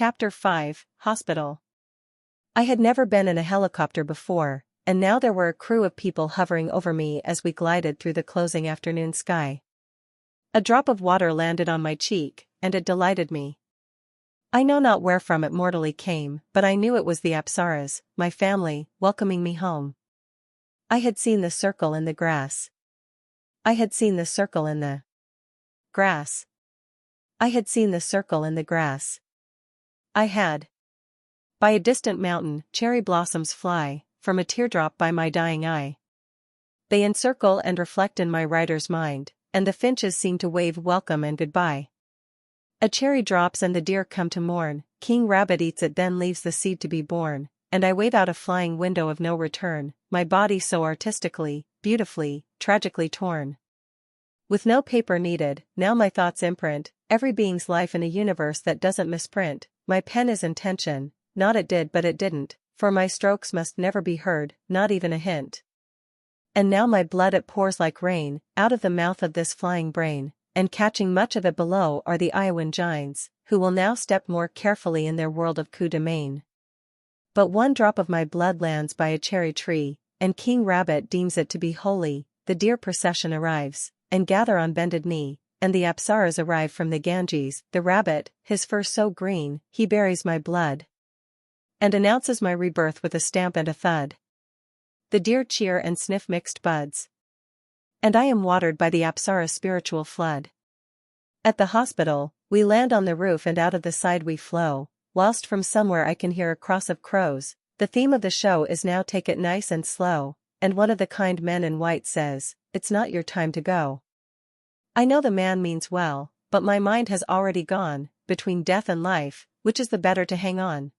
Chapter 5, Hospital. I had never been in a helicopter before, and now there were a crew of people hovering over me as we glided through the closing afternoon sky. A drop of water landed on my cheek, and it delighted me. I know not wherefrom it mortally came, but I knew it was the Apsaras, my family, welcoming me home. I had seen the circle in the grass. I had seen the circle in the grass. I had seen the circle in the grass. I had. By a distant mountain, cherry blossoms fly, from a teardrop by my dying eye. They encircle and reflect in my writer's mind, and the finches seem to wave welcome and goodbye. A cherry drops and the deer come to mourn, King Rabbit eats it then leaves the seed to be born, and I wave out a flying window of no return, my body so artistically, beautifully, tragically torn. With no paper needed, now my thoughts imprint, every being's life in a universe that doesn't misprint, my pen is intention, not it did but it didn't, for my strokes must never be heard, not even a hint. And now my blood it pours like rain, out of the mouth of this flying brain, and catching much of it below are the Iowan giants, who will now step more carefully in their world of coup de main. But one drop of my blood lands by a cherry tree, and King Rabbit deems it to be holy, the deer procession arrives, and gather on bended knee, and the Apsaras arrive from the Ganges, the rabbit, his fur so green, he buries my blood, and announces my rebirth with a stamp and a thud. The deer cheer and sniff mixed buds. And I am watered by the Apsara spiritual flood. At the hospital, we land on the roof and out of the side we flow, whilst from somewhere I can hear a cross of crows. The theme of the show is now take it nice and slow, and one of the kind men in white says, it's not your time to go. I know the man means well, but my mind has already gone, between death and life, which is the better to hang on?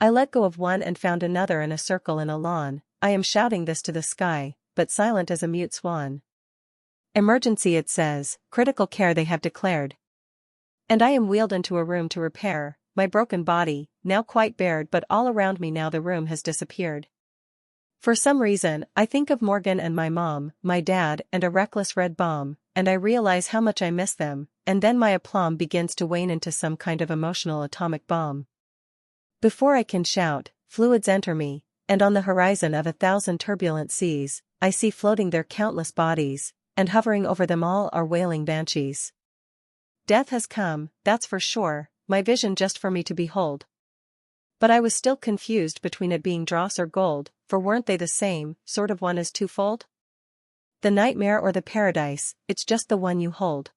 I let go of one and found another in a circle in a lawn, I am shouting this to the sky, but silent as a mute swan. Emergency it says, critical care they have declared. And I am wheeled into a room to repair, my broken body, now quite bared but all around me now the room has disappeared. For some reason, I think of Morgan and my mom, my dad and a reckless red bomb, and I realize how much I miss them, and then my aplomb begins to wane into some kind of emotional atomic bomb. Before I can shout, fluids enter me, and on the horizon of 1,000 turbulent seas, I see floating their countless bodies, and hovering over them all are wailing banshees. Death has come, that's for sure, my vision just for me to behold. But I was still confused between it being dross or gold, for weren't they the same, sort of one as twofold? The nightmare or the paradise, it's just the one you hold.